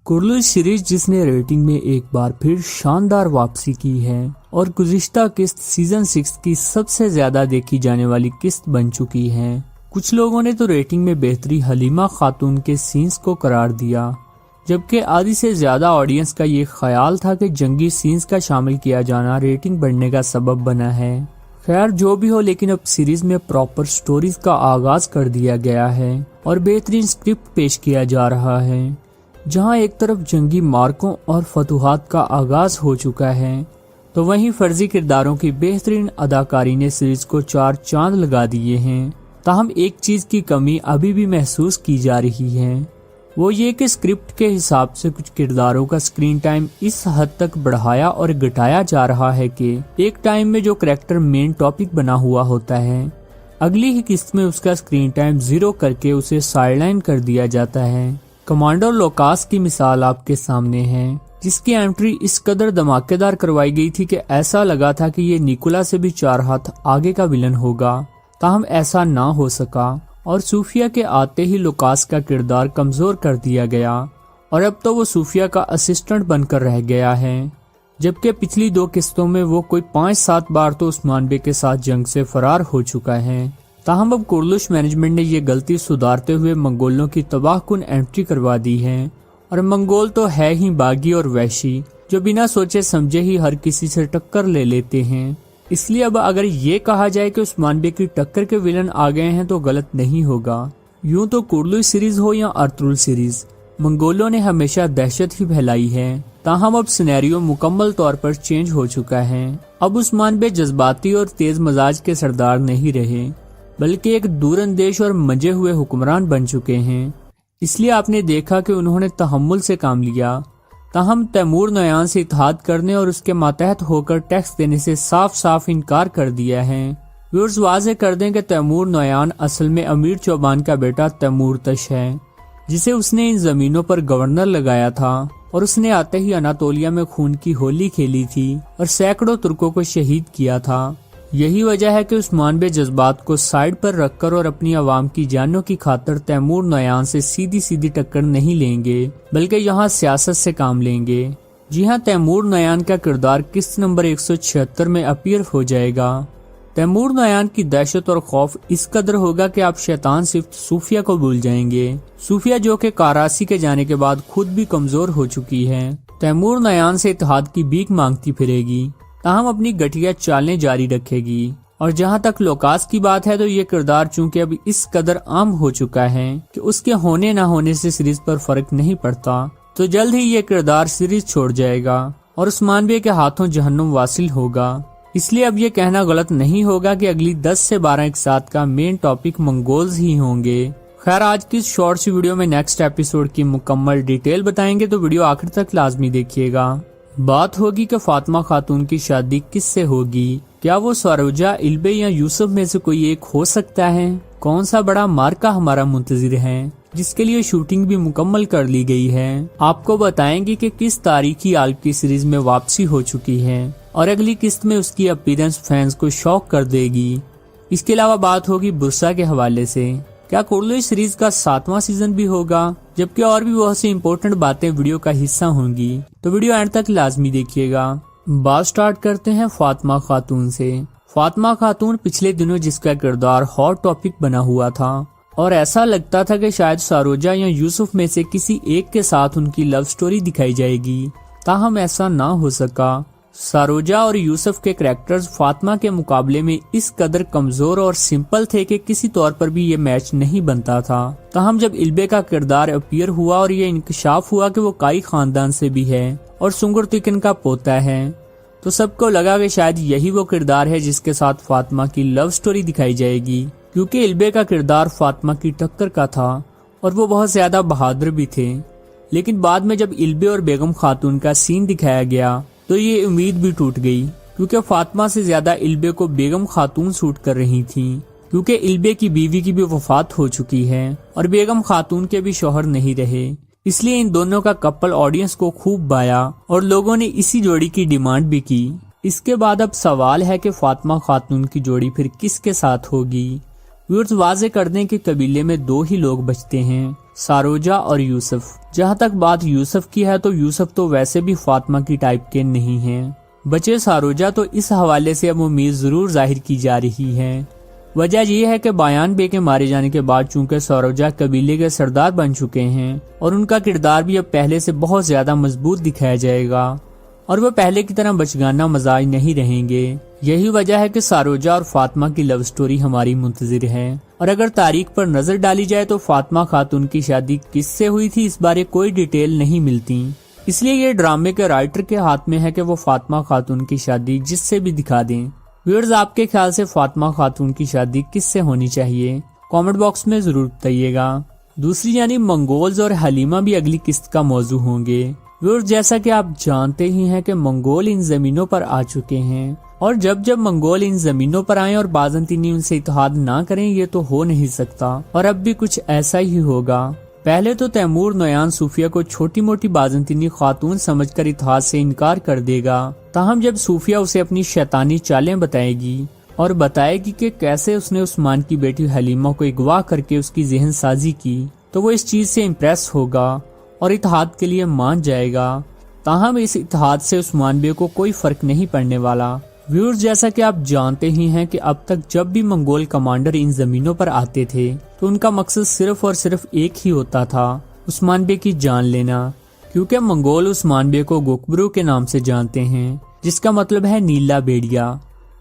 कुर्लू series जिसने rating में एक बार फिर शानदार वापसी की है और गुज़िश्ता किस्त सीजन 6 की सबसे ज्यादा देखी जाने वाली किस्त बन चुकी है। कुछ लोगों ने तो रेटिंग में बेहतरी हलीमा खातून के सीन्स को करार दिया, जबकि आधी से ज्यादा ऑडियंस का ये ख्याल था कि जंगी सीन्स का शामिल किया जाना रेटिंग बढ़ने का सबब बना है। खैर जो भी हो, लेकिन अब सीरीज में प्रॉपर स्टोरीज का आगाज कर दिया गया है और बेहतरीन स्क्रिप्ट पेश किया जा रहा है, जहां एक तरफ जंगी मार्कों और फतूहात का आगाज हो चुका है, तो वहीं फर्जी किरदारों की बेहतरीन अदाकारी ने सीरीज को 4 चांद लगा दिए हैं। ताहम एक चीज की कमी अभी भी महसूस की जा रही है, वो ये कि स्क्रिप्ट के हिसाब से कुछ किरदारों का स्क्रीन टाइम इस हद तक बढ़ाया और घटाया जा रहा है कि एक टाइम में जो करैक्टर मेन टॉपिक बना हुआ होता है, अगली ही किस्त में उसका स्क्रीन टाइम 0 करके उसे साइडलाइन कर दिया जाता है। कमांडर लोकास की मिसाल आपके सामने है, जिसकी एंट्री इस कदर धमाकेदार करवाई गई थी कि ऐसा लगा था कि ये निकोला से भी 4 हाथ आगे का विलन होगा। ताहम ऐसा ना हो सका और सूफिया के आते ही लोकास का किरदार कमजोर कर दिया गया और अब तो वो सूफिया का असिस्टेंट बनकर रह गया है, जबकि पिछली 2 किस्तों में वो कोई 5-7 बार तो उस्मान बे के साथ जंग से फरार हो चुका है। ताहम अब कुर्लुश मैनेजमेंट ने ये गलती सुधारते हुए मंगोलों की तबाहकुन एंट्री करवा दी है, और मंगोल तो है ही बागी और वैशी, जो बिना सोचे समझे ही हर किसी से टक्कर ले लेते हैं। इसलिए अब अगर ये कहा जाए कि उस्मान बे की टक्कर के विलन आ गए हैं तो गलत नहीं होगा। यूं तो कुर्लू सीरीज हो या अर्तुगरुल सीरीज, मंगोलों ने हमेशा दहशत ही फैलाई है। ताहम अब सिनेरियो मुकम्मल तौर पर चेंज हो चुका है। अब उस्मान बे जज्बाती और तेज मजाज के सरदार नहीं रहे, बल्कि एक दूरंदेश और मंजे हुए हुक्मरान बन चुके हैं। इसलिए आपने देखा कि उन्होंने तहम्मुल से काम लिया। ताहम तैमूर नयान से इत्तेहाद करने और उसके मातहत होकर टैक्स देने से साफ साफ इनकार कर दिया है। व्यूअर्स वाज़ेह कर दें कि तैमूर नयान असल में अमीर चौबान का बेटा तैमूर तश है, जिसे उसने इन जमीनों पर गवर्नर लगाया था, और उसने आते ही अनातोलिया में खून की होली खेली थी और सैकड़ों तुर्कों को शहीद किया था। यही वजह है कि उस्मान बे जज्बात को साइड पर रखकर और अपनी आवाम की जानों की खातिर तैमूर नयान से सीधी सीधी टक्कर नहीं लेंगे, बल्कि यहाँ सियासत से काम लेंगे। जी हाँ, तैमूर नयान का किरदार किस्त नंबर 176 में अपीयर हो जाएगा। तैमूर नयान की दहशत और खौफ इस कदर होगा कि आप शैतान सिर्फ सूफिया को भूल जाएंगे। सूफिया जो कि कारासी के जाने के बाद खुद भी कमजोर हो चुकी है, तैमूर नयान से इत्तेहाद की भीख मांगती फिरेगी, ताहम अपनी घटिया चालें जारी रखेगी। और जहां तक लोकास की बात है, तो ये किरदार चूंकि अब इस कदर आम हो चुका है कि उसके होने ना होने से सीरीज पर फर्क नहीं पड़ता, तो जल्द ही ये किरदार सीरीज छोड़ जाएगा और उस्मान बे के हाथों जहन्नुम वासिल होगा। इसलिए अब ये कहना गलत नहीं होगा कि अगली 10 से 12 एक साथ का मेन टॉपिक मंगोल्स ही होंगे। खैर आज की इस शॉर्ट सी वीडियो में नेक्स्ट एपिसोड की मुकम्मल डिटेल बताएंगे, तो वीडियो आखिर तक लाजमी देखिएगा। बात होगी कि फातिमा खातून की शादी किससे होगी, क्या वो सरोजा, इल्बे या यूसुफ में से कोई एक हो सकता है? कौन सा बड़ा मार्का हमारा मुंतजिर है, जिसके लिए शूटिंग भी मुकम्मल कर ली गई है। आपको बताएंगे कि किस तारीखी आल्प की सीरीज में वापसी हो चुकी है और अगली किस्त में उसकी अपीयरेंस फैंस को शॉक कर देगी। इसके अलावा बात होगी बुरसा के हवाले से, क्या कुर्लू सीरीज का 7वां सीजन भी होगा, जबकि और भी बहुत सी इम्पोर्टेंट बातें वीडियो का हिस्सा होंगी, तो वीडियो एंड तक लाजमी देखिएगा। बात स्टार्ट करते हैं फातिमा खातून से। फातिमा खातून पिछले दिनों जिसका किरदार हॉट टॉपिक बना हुआ था और ऐसा लगता था कि शायद सरोजा या यूसुफ में से किसी एक के साथ उनकी लव स्टोरी दिखाई जाएगी, ताहम ऐसा ना हो सका। सरोजा और यूसुफ के कैरेक्टर्स फातिमा के मुकाबले में इस कदर कमजोर और सिंपल थे कि किसी तौर पर भी ये मैच नहीं बनता था। ताहम जब इल्बे का किरदार अपीयर हुआ और ये इंकशाफ हुआ कि वो काई खानदान से भी है और सुंगुरतिकन का पोता है, तो सबको लगा कि शायद यही वो किरदार है जिसके साथ फातिमा की लव स्टोरी दिखाई जाएगी, क्योंकि इल्बे का किरदार फातिमा की टक्कर का था और वो बहुत ज्यादा बहादुर भी थे। लेकिन बाद में जब इल्बे और बेगम खातून का सीन दिखाया गया तो ये उम्मीद भी टूट गई, क्योंकि फातिमा से ज्यादा इल्बे को बेगम खातून सूट कर रही थी, क्योंकि इल्बे की बीवी की भी वफात हो चुकी है और बेगम खातून के भी शौहर नहीं रहे। इसलिए इन दोनों का कपल ऑडियंस को खूब भाया और लोगों ने इसी जोड़ी की डिमांड भी की। इसके बाद अब सवाल है कि फातिमा खातून की जोड़ी फिर किसके साथ होगी। व्यूअर्स वाज़े कर दें कि कबीले में 2 ही लोग बचते हैं, सारोजा और यूसुफ। जहाँ तक बात यूसुफ की है तो यूसुफ तो वैसे भी फातिमा की टाइप के नहीं हैं। बचे सारोजा तो इस हवाले से अब उम्मीद जरूर जाहिर की जा रही है। वजह यह है कि बायान बे के मारे जाने के बाद चूंकि सारोजा कबीले के सरदार बन चुके हैं और उनका किरदार भी अब पहले से बहुत ज्यादा मजबूत दिखाया जाएगा और वो पहले की तरह बचगाना मजाज नहीं रहेंगे। यही वजह है कि सारोजा और फातिमा की लव स्टोरी हमारी मुंतजिर है। और अगर तारीख पर नजर डाली जाए तो फातिमा खातून की शादी किससे हुई थी इस बारे कोई डिटेल नहीं मिलती, इसलिए ये ड्रामे के राइटर के हाथ में है कि वो फातिमा खातून की शादी जिससे भी दिखा दें। व्यूअर्स, आपके ख्याल से फातिमा खातून की शादी किससे होनी चाहिए? कमेंट बॉक्स में जरूर बताइएगा। दूसरी यानी मंगोल्स और हलीमा भी अगली किस्त का मौजू होंगे। व्यूअर्स, जैसा कि आप जानते ही हैं कि मंगोल इन जमीनों पर आ चुके हैं और जब जब मंगोल इन जमीनों पर आए और बाज़ंतीनी उनसे इत्तेहाद ना करें ये तो हो नहीं सकता और अब भी कुछ ऐसा ही होगा। पहले तो तैमूर नोयान सूफिया को छोटी मोटी बाज़ंतीनी खातून समझकर इत्तेहाद से इनकार कर देगा। ताहम जब सूफिया उसे अपनी शैतानी चालें बताएगी और बताएगी कि कैसे उसने उस्मान की बेटी हलीमा को अगवा करके उसकी ज़हन साजी की तो वो इस चीज से इम्प्रेस होगा और इत्तेहाद के लिए मान जाएगा। ताहम इस इत्तेहाद से उस्मान बे को कोई फर्क नहीं पड़ने वाला। व्यूअर्स, जैसा कि आप जानते ही हैं कि अब तक जब भी मंगोल कमांडर इन जमीनों पर आते थे तो उनका मकसद सिर्फ और सिर्फ एक ही होता था, उस्मान बे की जान लेना। क्योंकि मंगोल उस्मान बे को गोकबरू के नाम से जानते हैं जिसका मतलब है नीला बेड़िया।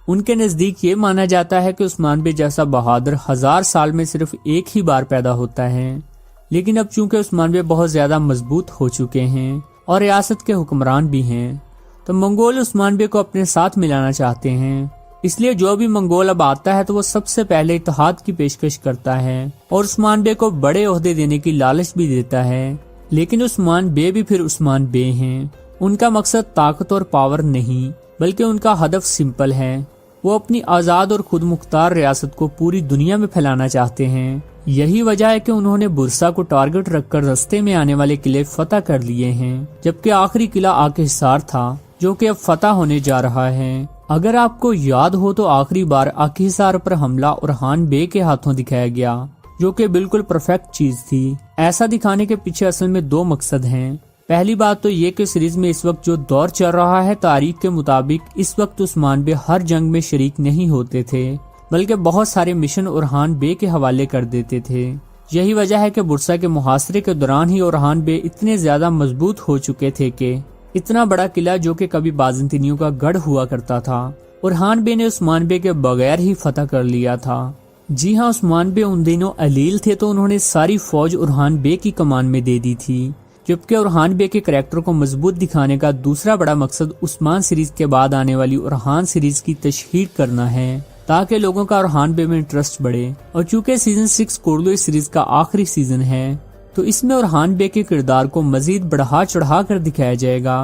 उनके नजदीक ये माना जाता है कि उस्मान बे जैसा बहादुर 1000 साल में सिर्फ एक ही बार पैदा होता है। लेकिन अब चूंकि उस्मान बे बहुत ज्यादा मजबूत हो चुके हैं और रियासत के हुक्मरान भी हैं तो मंगोल उस्मान बे को अपने साथ मिलाना चाहते हैं। इसलिए जो भी मंगोल अब आता है तो वो सबसे पहले इत्तेहाद की पेशकश करता है और उस्मान बे को बड़े ओहदे देने की लालच भी देता है। लेकिन उस्मान बे भी फिर उस्मान बे हैं। उनका मकसद ताकत और पावर नहीं बल्कि उनका हदफ सिंपल है। वो अपनी आज़ाद और खुद मुख्तार रियासत को पूरी दुनिया में फैलाना चाहते हैं। यही वजह है कि उन्होंने बुरसा को टारगेट रखकर रास्ते में आने वाले किले फतह कर लिए हैं, जबकि आखिरी किला आके हिसार था जो कि अब फतह होने जा रहा है। अगर आपको याद हो तो आखिरी बार आके हिसार पर हमला ओरहान बे के हाथों दिखाया गया जो कि बिल्कुल परफेक्ट चीज थी। ऐसा दिखाने के पीछे असल में 2 मकसद हैं। पहली बात तो ये कि सीरीज में इस वक्त जो दौर चल रहा है तारीख के मुताबिक इस वक्त उस्मान बे हर जंग में शरीक नहीं होते थे बल्कि बहुत सारे मिशन ओरहान बे के हवाले कर देते थे। यही वजह है कि बुरसा के मुहासरे के दौरान ही ओरहान बे इतने ज्यादा मजबूत हो चुके थे कि इतना बड़ा किला जो कि कभी बाज़ंतीनियों का गढ़ हुआ करता था ओरहान बे ने उस्मान बे के बगैर ही फतह कर लिया था। जी हाँ, उस्मान बे उन दिनों अलील थे तो उन्होंने सारी फौज ओरहान बे की कमान में दे दी थी। जबकि ओरहान बे के करैक्टर को मजबूत दिखाने का दूसरा बड़ा मकसद उस्मान सीरीज के बाद आने वाली ओरहान सीरीज की तशहीर करना है ताकि लोगों का ओरहान बे में इंटरेस्ट बढ़े। और चूंकि सीजन 6 कुर्दो सीरीज का आखिरी सीजन है तो इसमें ओरहान बे के किरदार को मजीद बढ़ा चढ़ा कर दिखाया जाएगा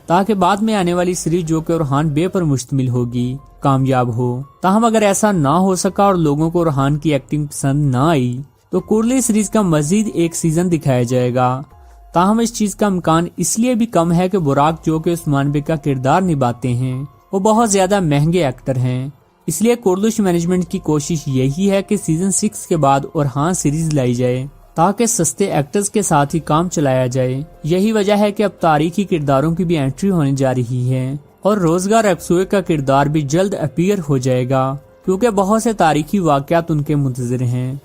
ताकि बाद में आने वाली सीरीज जो कि ओरहान बे पर मुश्तमिल होगी कामयाब हो। ताहम अगर ऐसा ना हो सका और लोगों को ओरहान की एक्टिंग पसंद ना आई तो कुर्ली सीरीज का मजीद एक सीजन दिखाया जाएगा। ताहम इस चीज का इम्कान इसलिए भी कम है कि बुराक जो कि उस्मान बे का किरदार निभाते हैं वो बहुत ज्यादा महंगे एक्टर हैं। इसलिए कुर्दिश मैनेजमेंट की कोशिश यही है कि सीजन 6 के बाद ओरहान सीरीज लाई जाए ताकि सस्ते एक्टर्स के साथ ही काम चलाया जाए। यही वजह है कि अब तारीखी किरदारों की भी एंट्री होने जा रही है और रोजगार अक्सुए का किरदार भी जल्द अपीयर हो जाएगा क्योंकि बहुत से तारीखी वाकयात उनके मुंतज़िर हैं।